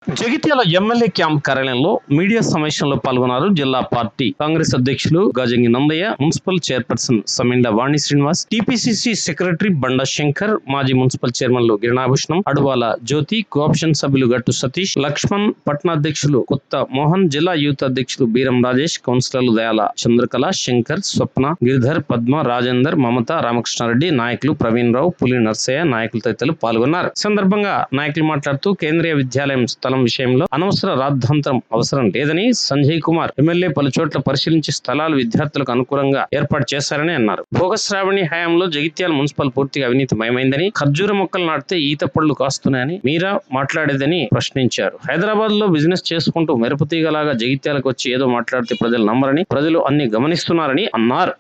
Jagtial MLA camp కార్యాలయంలో media సమావేశంలో పాల్గొన్నారు జిల్లా పార్టీ కాంగ్రెస్ అధ్యక్షులు గజంగి నందయ్య, మున్సిపల్ చైర్పర్సన్ సమిండ వాణి శ్రీనివాస్, టిపిసిసి సెక్రటరీ బండా శంకర్, మాజీ మున్సిపల్ చైర్మన్లు గిరినాభూషణం, అడువాల జ్యోతి, కోఆప్షన్ సభ్యులు గట్టు సతీష్, లక్ష్మణ్, పట్టణాధ్యక్షులు కొత్త మోహన్, జిల్లా యూత్ అధ్యక్షులు బీరం రాజేష్, కౌన్సిలర్లు దయాల చంద్రకళ, శంకర్, స్వప్న, గిరిధర్, పద్మ, రాజేందర్, మమత, రామకృష్ణారెడ్డి, నాయకులు ప్రవీణ్ రావు, పులి నర్సయ్య, నాయకులు తదితరులు పాల్గొన్నారు. సందర్భంగా నాయకులు మాట్లాడుతూ కేంద్రీయ విద్యాలయం స్థలం విషయంలో అనవసర రాద్ధాంతరం అవసరం లేదని, సంజయ్ కుమార్ ఎమ్మెల్యే పలుచోట్ల పరిశీలించి స్థలాలు విద్యార్థులకు అనుకూలంగా ఏర్పాటు చేశారని అన్నారు. భోగశ్రావణి హయాంలో జగిత్యాల మున్సిపల్ పూర్తిగా అవినీతిమయమైందని, ఖర్జూర మొక్కలు నాటితే ఈత పళ్ళు కాస్తున్నాయని మీరా మాట్లాడేదని ప్రశ్నించారు. హైదరాబాద్ లో బిజినెస్ చేసుకుంటూ మెరుపుతీగలాగా జగిత్యాలకు వచ్చి ఏదో మాట్లాడితే ప్రజలు నమ్మరని, ప్రజలు అన్ని గమనిస్తున్నారని అన్నారు.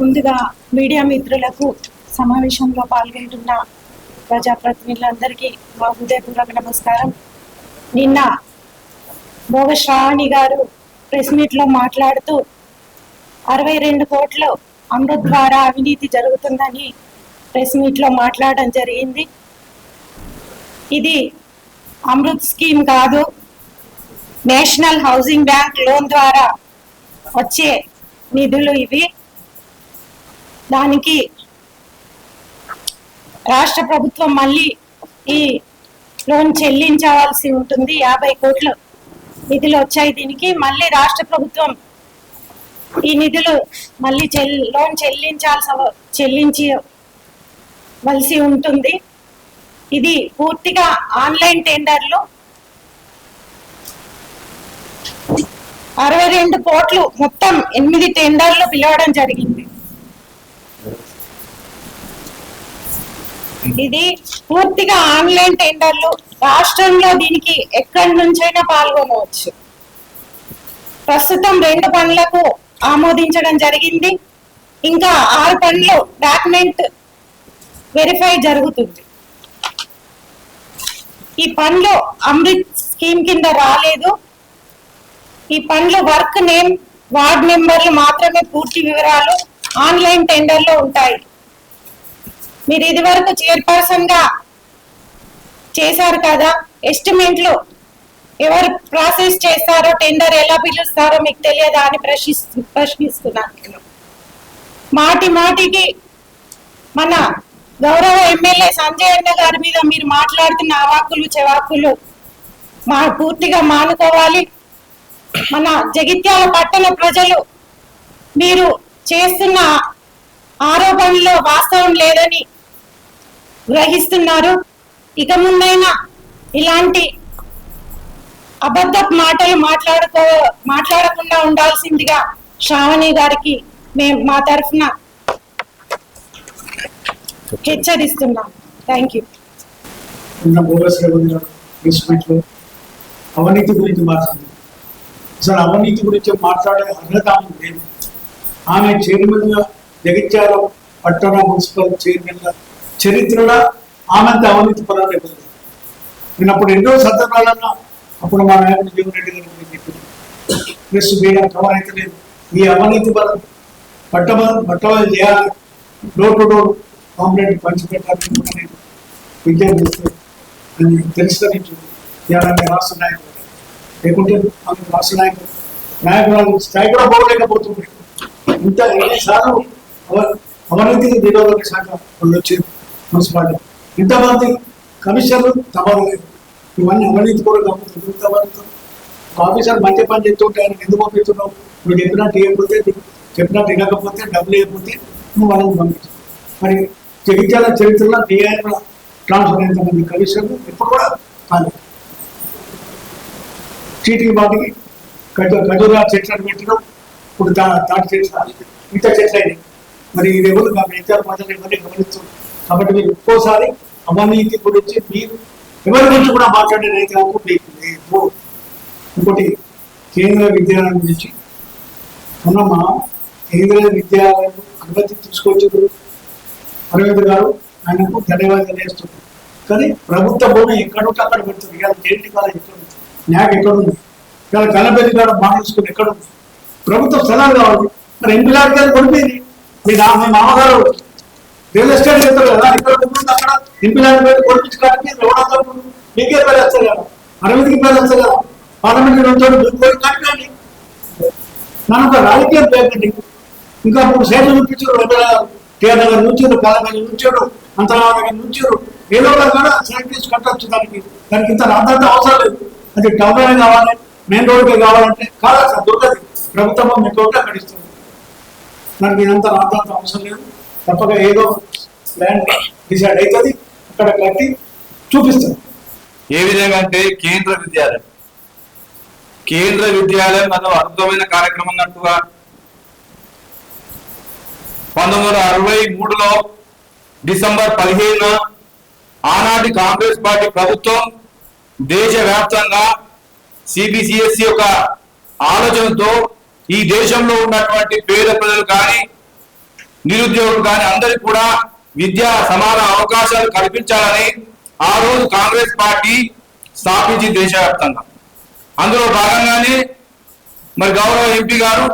ముందుగా మీడియా మిత్రులకు, సమావేశంలో పాల్గొంటున్న ప్రజాప్రతినిధులందరికీ మా హృదయపూర్వక నమస్కారం. నిన్న భోగశ్రావణి గారు ప్రెస్ మీట్ లో మాట్లాడుతూ 62 కోట్లు అమృత్ ద్వారా అవినీతి జరుగుతుందని ప్రెస్ మీట్ లో మాట్లాడడం జరిగింది. ఇది అమృత్ స్కీమ్ కాదు, నేషనల్ హౌసింగ్ బ్యాంక్ లోన్ ద్వారా వచ్చే నిధులు ఇవి. దానికి రాష్ట్ర ప్రభుత్వం మళ్ళీ ఈ లోన్ చెల్లించవలసి ఉంటుంది. 50 కోట్లు నిధులు వచ్చాయి. దీనికి మళ్ళీ రాష్ట్ర ప్రభుత్వం ఈ నిధులు మళ్ళీ లోన్ చెల్లించవలసి ఉంటుంది. ఇది పూర్తిగా ఆన్లైన్ టెండర్లు. 62 కోట్లు మొత్తం 8 టెండర్లు పిలవడం జరిగింది. ఇది పూర్తిగా ఆన్లైన్ టెండర్లు. రాష్ట్రంలో దీనికి ఎక్కడి నుంచైనా పాల్గొనవచ్చు. ప్రస్తుతం 2 పనులకు ఆమోదించడం జరిగింది. ఇంకా 6 పనులు డాక్యుమెంట్ వెరిఫై జరుగుతుంది. ఈ పనులు అమృత్ స్కీమ్ కింద రాలేదు. ఈ పనులు వర్క్ నేమ్, వార్డ్ మెంబర్లు మాత్రమే పూర్తి వివరాలు ఆన్లైన్ టెండర్లో ఉంటాయి. మీరు ఇది వరకు చైర్పర్సన్ గా చేశారు కదా, ఎస్టిమేట్లు ఎవరు ప్రాసెస్ చేస్తారో, టెండర్ ఎలా పిలుస్తారో మీకు తెలియదా అని ప్రశ్నిస్తున్నాను. మాటి మాటికి మన గౌరవ ఎమ్మెల్యే సంజయ్ అన్న గారి మీద మీరు మాట్లాడుతున్న అవాక్కులు చెవాక్కులు పూర్తిగా మానుకోవాలి. మన జగిత్యాల పట్టణ ప్రజలు మీరు చేస్తున్న ఆరోపణలో వాస్తవం లేదని గ్రహిస్తున్నారు. ఇక ముందైనా ఇలాంటి అబద్ధ మాటలు మాట్లాడకుండా ఉండాల్సిందిగా శ్రావణి గారికి మేము మా తరఫున హెచ్చరిస్తున్నాం. Thank you. అవినీతి గురించి మాట్లాడుతుంది. అసలు అవినీతి గురించి మాట్లాడే అర్హత లేదు. ఆమె చైర్మన్ గా, జగిత్యాల పట్టణ మున్సిపల్ చైర్మన్ గా చరిత్రలో ఆమెంత అవినీతి పరాలు. నేను అప్పుడు ఎన్నో సందర్భాలన్నా అప్పుడు మా నాయకుడు జీవన్ రెడ్డి గారి గురించి చెప్పింది. ప్రెస్ మీడియా కవర్ అయితే లేదు. ఈ అవినీతి పరం పట్టణాలు చేయాలి, డోర్ టు డోర్ కాంప్లైంట్ పంచిపెట్టాలని కూడా నేను విజ్ఞప్తి చేస్తే అని తెలుసుకొని చేయాలని రాష్ట్ర నాయకులు, లేకుంటే రాష్ట్ర నాయకురాలు స్థాయి కూడా పోలేకపోతుంది. ఇంత ఎన్నిసార్లు అవినీతికి నిరోధక శాఖ వాళ్ళు వచ్చారు. మున్సిపాలిటీ ఇంతమంది కమిషనర్లు తమలేదు. ఇవన్నీ అవినీతి కూడా గమనించు. ఆఫీసర్ మంచి పని చెప్తుంటే ఆయన ఎందుకు పంపిస్తున్నావు, నువ్వు చెప్పినట్టు ఇవ్వకపోతే, చెప్పినట్టు వినకపోతే, డబ్బులు ఇవ్వకపోతే నువ్వు వాళ్ళని పంపించు. మరి జగిత్యాల చరిత్రలో డిఐఎం ట్రాన్స్ఫర్ అయినంతమంది కమిషనర్లు ఎప్పుడు కూడా కాలేదు. చీటికి వాటికి ఖజూరా చెట్లను పెట్టడం, ఇప్పుడు తాటి చెట్లు, ఇంత చెట్లు అయినాయి. మరి ఇది ఎవరు జగిత్యాల ప్రజలు ఇవన్నీ గమనిస్తుంది. కాబట్టి మీరు ఒక్కోసారి అవినీతి గురించి మీరు ఎవరి గురించి కూడా మాట్లాడేది అనుకుంటున్నారు. ఇంకోటి కేంద్ర విద్యాలయం గురించి మొన్న మా కేంద్రీయ విద్యాలయం అనుమతి తీసుకొచ్చారు అరవింద్ గారు, ఆయనకు ధన్యవాదాలు చేస్తున్నారు. కానీ ప్రభుత్వ భూమి ఎక్కడుంటే అక్కడ పెడుతుంది. ఇవాళ జేఎన్టీ కాలేజ్ ఎక్కడ ఉంది, న్యాక్ ఎక్కడుంది, ఇవాళ కలబెల్లి గారు మోడల్ స్కూల్ ఎక్కడ ఉంది, ప్రభుత్వ స్థలాలు కావాలి. మరి ఎంపీ గారికి కొడిపోయింది. మీ మామగారు రియల్ ఎస్టేట్ చేస్తారు కదా, ఇక్కడ అక్కడ ఎంపీ కొడిపించుకోవడానికి మీకే పేరు వస్తుంది కదా, అరవింద్కి పేరు వస్తుంది కదా, పార్లమెంట్ ఉంటాడు మీరు పోయి కట్టండి. నన్ను ఒక రాజకీయం పేర్కండి. ఇంకా 3 సైట్లు చూపించారు, టీఆర్ నగర్ నుంచారు, కాలగంజ్ నుంచారు, అంతరాల నగర్ నుంచారు, ఏదో కూడా సెలెక్ట్ చేసి కట్టవచ్చు. దానికి ఇంత రాద్దంత అవసరం లేదు. అది టౌన్లోనే కావాలి, మెయిన్ రోడ్కే కావాలంటే కాదు సార్, దొరకదు. ప్రభుత్వం మీకు ఒకటి అక్కడ ఇస్తుంది. దానికి ఇదంతా రాద్దంత అవసరం లేదు. తప్పక ఏదో ల్యాండ్ డిసైడ్ అవుతుంది, అక్కడ కట్టి చూపిస్తుంది. ఏ విధంగా అంటే కేంద్ర విద్యాలయం అదో అద్భుతమైన కార్యక్రమం అన్నట్టుగా 1963లో డిసెంబర్ 15న ఆనాటి కాంగ్రెస్ పార్టీ ప్రభుత్వం దేశవ్యాప్తంగా సిబిసిఎస్ఈ యొక్క ఆలోచనతో ఈ దేశంలో ఉన్నటువంటి పేద ప్రజలు కానీ నిరుద్యోగులు కానీ అందరికీ కూడా విద్యా సమాన అవకాశాలు కల్పించాలని ఆ రోజు కాంగ్రెస్ పార్టీ స్థాపించి దేశవ్యాప్తంగా. అందులో భాగంగానే మరి గౌరవ ఎంపీ గారు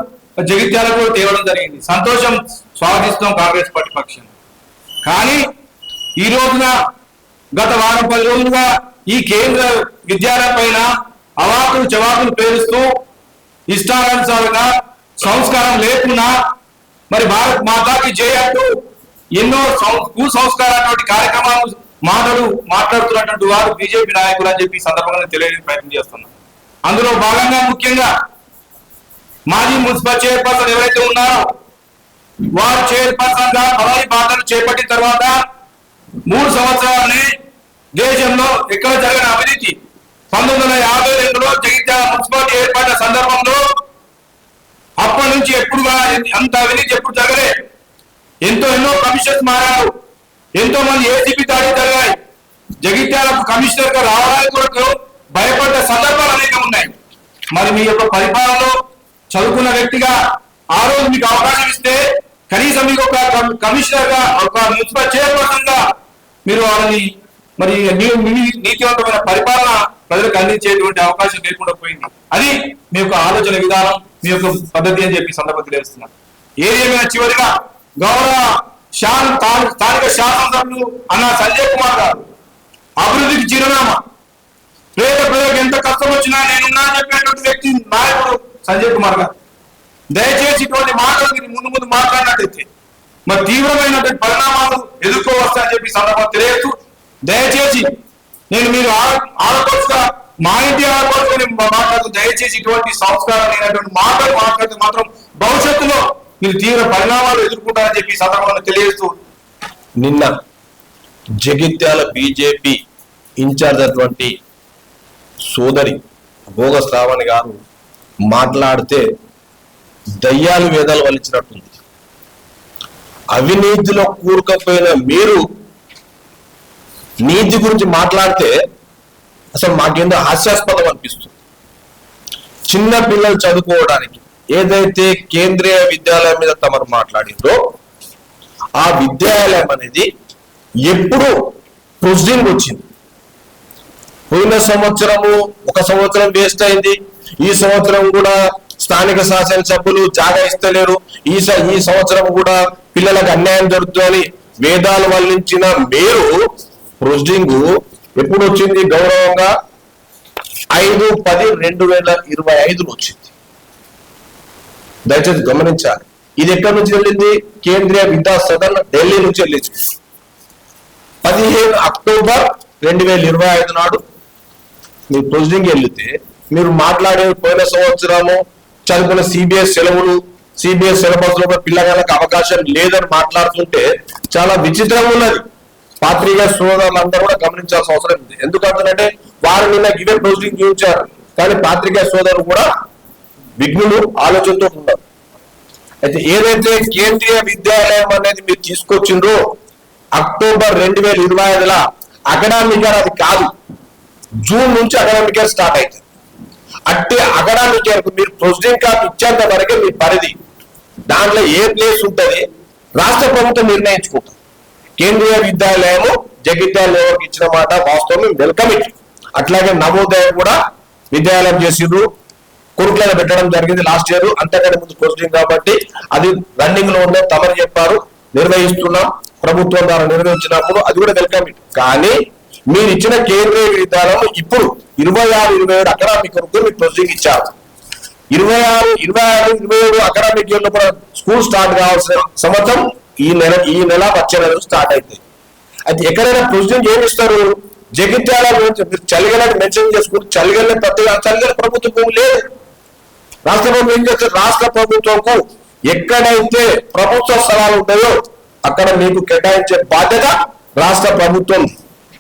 జగిత్యాలకు తేవడం జరిగింది. సంతోషం, స్వాగతిస్తాం కాంగ్రెస్ పార్టీ పక్షం. కానీ ఈ రోజున గత వారం 10 రోజులుగా ఈ కేంద్ర విద్యాలయం పైన అవాకులు చవాకులు పేరుస్తూ ఇష్టానుసారంగా సంస్కారం లేకుండా మరి భారత్ మాతాకి జై అంటూ ఎన్నో కుసంస్కారాటువంటి కార్యక్రమాలు మాట్లాడుతున్నటువంటి వారు బీజేపీ నాయకులు అని చెప్పి సందర్భంగా తెలియని ప్రయత్నం చేస్తున్నారు. అందులో భాగంగా ముఖ్యంగా మాజీ మున్సిపల్ చైర్పర్సన్ ఎవరైతే ఉన్నారో వారు చైర్పర్సన్ గా పదవి బాధ్యతలు చేపట్టిన తర్వాత 3 సంవత్సరాలని దేశంలో ఎక్కడ జరిగిన అవినీతి 1952లో జగిత్యాల మున్సిపాలిటీ ఏర్పడిన సందర్భంలో అప్పటి నుంచి ఎప్పుడుగా అంత అవినీతి ఎప్పుడు జరగలే. ఎన్నో కమిషన్స్ మారారు, ఎంతో మంది ఏసీపీ దాడులు జరిగాయి. జగిత్యాలకు కమిషనర్ గా రావడానికి కొరకు భయపడ్డ సందర్భాలు అనేక ఉన్నాయి. మరి మీ యొక్క పరిపాలనలో చదువుకున్న వ్యక్తిగా ఆ రోజు మీకు అవకాశం ఇస్తే కనీసం మీకు ఒక కమిషనర్ గా, ఒక మున్సిపల్ చైర్పర్సన్ గా మీరు వాళ్ళని మరి నీతివంతమైన పరిపాలన ప్రజలకు అందించేటువంటి అవకాశం లేకుండా పోయింది. అది మీ యొక్క ఆలోచన విధానం, మీ యొక్క పద్ధతి అని చెప్పి సందర్భం తెలియజేస్తున్నాను. ఏదేమైనా చివరిగా గౌరవ స్థానిక శాసనసభ్యులు అన్న సంజయ్ కుమార్ గారు అభివృద్ధికి చిరునామా, పేద ప్రజలకు ఎంత కష్టం వచ్చినా నేనున్నా చెప్పినటువంటి వ్యక్తి నాయకుడు సంజయ్ కుమార్ గారు. దయచేసి ఇటువంటి మాటలు ముందు మాట్లాడినట్టయితే మరి తీవ్రమైనటువంటి పరిణామాలు ఎదుర్కోవచ్చని చెప్పి సందర్భం తెలియజేస్తూ, దయచేసి మీరు ఆడపడుచుగా మా ఇంటి ఆడపడుచుని మాట్లాడుతూ దయచేసి ఇటువంటి సంస్కారం లేనటువంటి మాటలు మాట్లాడితే మాత్రం భవిష్యత్తులో మీరు తీవ్ర పరిణామాలు ఎదుర్కొంటారని చెప్పి సందర్భంగా తెలియజేస్తూ, నిన్న జగిత్యాల బీజేపీ ఇన్ఛార్జ్ అటువంటి సోదరి భోగ శ్రావణి గారు మాట్లాడితే దయ్యాలు వేదాలు వలిచినట్టుంది. అవినీతిలో కూరుకపోయిన మీరు నీతి గురించి మాట్లాడితే అసలు మాకేందో హాస్యాస్పదం అనిపిస్తుంది. చిన్న పిల్లలు చదువుకోవడానికి ఏదైతే కేంద్రీయ విద్యాలయం మీద తమరు మాట్లాడిందో ఆ విద్యాలయం అనేది ఎప్పుడు ప్రొసీడింగ్ వచ్చింది. పోయిన సంవత్సరము 1 సంవత్సరం వేస్ట్ అయింది. ఈ సంవత్సరం కూడా స్థానిక శాసనసభ్యులు జాగా ఇస్తలేరు. ఈ సంవత్సరం కూడా పిల్లలకు అన్యాయం జరుగుతుందని వేదాలు వల్లించిన మీరు ప్రొసీడింగ్ ఎప్పుడు వచ్చింది? గౌరవంగా 5/10/2025 వచ్చింది. దయచేసి గమనించాలి. ఇది ఎక్కడి నుంచి వెళ్ళింది? కేంద్రీయ విద్యా సదన్ ఢిల్లీ నుంచి వెళ్ళింది. 15 అక్టోబర్ 2025 నాడు మీరు ప్రొసీడింగ్ వెళ్తే మీరు మాట్లాడే పోయిన సంవత్సరము చదువుకున్న సిబిఎస్ సెలవులు, సిబిఎస్ సిలబస్ లో పిల్లగాళ్ళకి అవకాశం లేదని మాట్లాడుతుంటే చాలా విచిత్రంగా ఉన్నది. పాత్రికా సోదరులందరూ కూడా గమనించాల్సిన అవసరం ఉంది. ఎందుకంటే వారు నిన్న ఇవే ప్రొసీడింగ్ చూపించారు, కానీ పాత్రికా సోదరులు కూడా విఘ్నులు ఆలోచనతో ఉన్నారు. అయితే ఏదైతే కేంద్రీయ విద్యాలయం అనేది మీరు తీసుకొచ్చిండ్రో అక్టోబర్ 2025 అకాడమిక్ ఇయర్ అది కాదు, జూన్ నుంచి అకాడమిక్ ఇయర్ స్టార్ట్ అవుతుంది. అట్టి అకాడమిక్ ఇయర్ మీరు ప్రొసీడింగ్ కాపీ ఇచ్చేంత వరకే మీ పరిధి. దాంట్లో ఏ ప్లేస్ ఉంటుంది రాష్ట్ర ప్రభుత్వం నిర్ణయించుకుంటాం. కేంద్రీయ విద్యాలయము జగిత్యాలకు ఇచ్చిన మాట వాస్తవం, వెల్కమ్ ఇట్. అట్లాగే నవోదయ కూడా విద్యాలయం చేసిండ్రు, కొరుకులను పెట్టడం జరిగింది లాస్ట్ ఇయర్. అంతకంటే ముందు ప్రొసీడింగ్ కాబట్టి అది రన్నింగ్ లో ఉందని తమరు చెప్పారు, నిర్వహిస్తున్నాం. ప్రభుత్వం ద్వారా నిర్వహించినప్పుడు అది కూడా వెల్కమ్ ఇట్. కానీ మీరు ఇచ్చిన కేంద్రీయ విద్యాలయం ఇప్పుడు 26-27 అకాడమిక్ వరకు మీకు ప్రొసీడింగ్ ఇచ్చారు. 26-27 అకాడమిక్ ఇయర్ లోపల స్కూల్ స్టార్ట్ కావాల్సిన సంవత్సరం ఈ నెల వచ్చే నెల స్టార్ట్ అవుతుంది. అయితే ఎక్కడైనా ప్రొసీడింగ్ ఏమి ఇస్తారు? జగిత్యాల మీరు చలిగలని మెన్షన్ చేసుకుంటూ చలిగలని చలిగల ప్రభుత్వ భూమి లేదు. రాష్ట్ర ప్రభుత్వం ఏం చేస్తారు? రాష్ట్ర ప్రభుత్వంకు ఎక్కడైతే ప్రభుత్వ స్థలాలు ఉంటాయో అక్కడ మీకు కేటాయించే బాధ్యత రాష్ట్ర ప్రభుత్వం.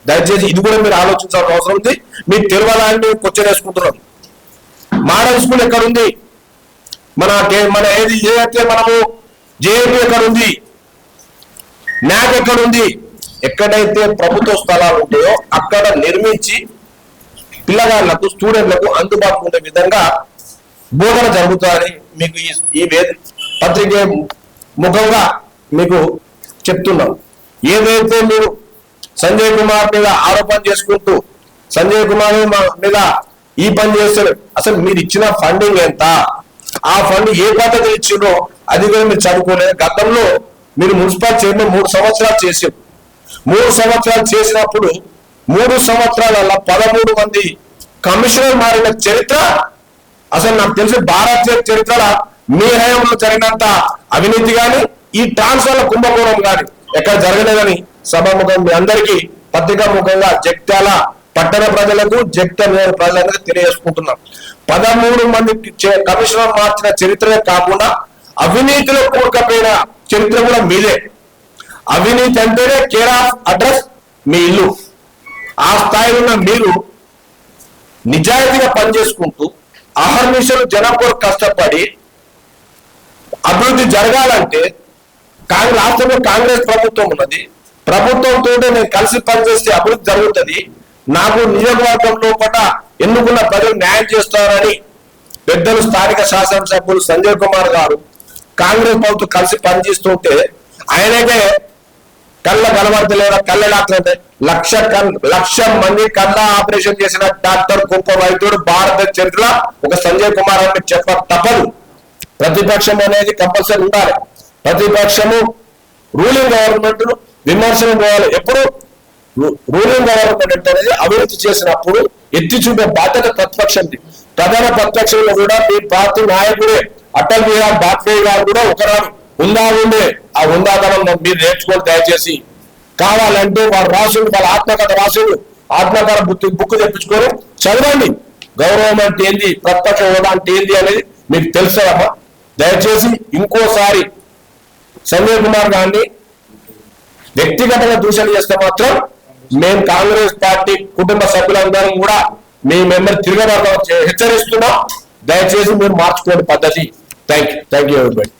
దయచేసి ఇది కూడా మీరు ఆలోచించాల్సిన అవసరం ఉంది. మీకు తెలియాలని క్వశ్చన్ వేసుకుంటున్నాం. మోడల్ స్కూల్ ఎక్కడ ఉంది? మన ఏదైతే మనము జేఏపీ ఎక్కడ ఉంది? న్యాక్ ఎక్కడ ఉంది? ఎక్కడైతే ప్రభుత్వ స్థలాలు ఉంటాయో అక్కడ నిర్మించి పిల్లగాళ్లకు స్టూడెంట్లకు అందుబాటులో ఉండే విధంగా బోధన జరుగుతారని మీకు ఈ పత్రిక ముఖంగా మీకు చెప్తున్నాం. ఏదైతే మీరు సంజయ్ కుమార్ మీద ఆరోపణ చేసుకుంటూ సంజయ్ కుమార్ మీద ఈ పని చేస్తారు, అసలు మీరు ఇచ్చిన ఫండింగ్ ఎంత, ఆ ఫండ్ ఏ పద్ధతి ఇచ్చిందో అది కూడా మీరు చదువుకోలేదు. గతంలో మీరు మున్సిపల్ చైర్మన్ 3 సంవత్సరాలు చేశారు. 3 సంవత్సరాలు చేసినప్పుడు 3 సంవత్సరాల 13 మంది కమిషనర్ మారిన చరిత్ర అసలు నాకు తెలిసి భారతీయ చరిత్రలో మీ హయాంలో జరిగినంత అవినీతి కానీ ఈ ట్రాన్స్ఫర్ల కుంభకోణం కానీ ఎక్కడ జరగలేదని సభాముఖం మీ అందరికీ పత్రికా ముఖంగా జగిత్యాల పట్టణ ప్రజలకు జగిత్యాల ప్రజలకు తెలియజేసుకుంటున్నాం. 13 మంది కమిషనర్ మార్చిన చరిత్రే కాకుండా అవినీతిలో కూడకపోయిన చరిత్ర కూడా మీదే. అవినీతి అంటేనే కేర్ ఆఫ్ అడ్రస్ మీ ఇల్లు. ఆ స్థాయిలో ఉన్న మీరు నిజాయితీగా పనిచేసుకుంటూ అహర్నిశలు జనం కొరకు కష్టపడి అభివృద్ధి జరగాలంటే రాష్ట్రంలో కాంగ్రెస్ ప్రభుత్వం ఉన్నది. ప్రభుత్వంతో నేను కలిసి పనిచేస్తే అభివృద్ధి జరుగుతుంది. నాకు నియోజకవర్గం లోపల ఎన్నుకున్న ప్రజలు న్యాయం చేస్తారని పెద్దలు స్థానిక శాసనసభ్యులు సంజయ్ కుమార్ గారు కాంగ్రెస్ ప్రభుత్వం కలిసి పనిచేస్తుంటే ఆయనకే కళ్ళ కనబడతలేదా? కళ్ళ డాక్టర్ అంటే 1,00,000 మంది కళ్ళ ఆపరేషన్ చేసిన డాక్టర్ గొప్ప వైద్యుడు భారత చరిత్ర ఒక సంజయ్ కుమార్ అని చెప్ప తప్పదు. ప్రతిపక్షం అనేది కంపల్సరీ ఉండాలి. ప్రతిపక్షము రూలింగ్ గవర్నమెంట్ విమర్శనం చేయాలి. ఎప్పుడు రూలింగ్ గవర్నమెంట్ అనేది అభివృద్ధి చేసినప్పుడు ఎత్తి చూపే బాధ్యత ప్రతిపక్షంది. ప్రధాన ప్రతిపక్షంలో కూడా మీ పార్టీ నాయకుడే అటల్ బిహారీ వాజ్పేయి గారు కూడా ఒకనాడు ఉండే ఆ ఉందాదనం మీరు నేర్చుకోండి దయచేసి. కావాలంటే వారు రాసుడు వాళ్ళ ఆత్మకథ రాసుడు ఆత్మకథ బుక్ తెప్పించుకొని చదవండి. గౌరవం అంటే ఏంది, ప్రతిపక్ష హోదా అంటే ఏంది అనేది మీకు తెలుస్తారమ్మా. దయచేసి ఇంకోసారి సంజయ్ కుమార్ గారిని వ్యక్తిగతంగా దూషణ చేస్తే మాత్రం మేము కాంగ్రెస్ పార్టీ కుటుంబ సభ్యులందరం కూడా మీ మెంబర్ తిరగబడతాం హెచ్చరిస్తున్నాం. దయచేసి మీరు మార్చుకోండి పద్ధతి. Thank you everybody.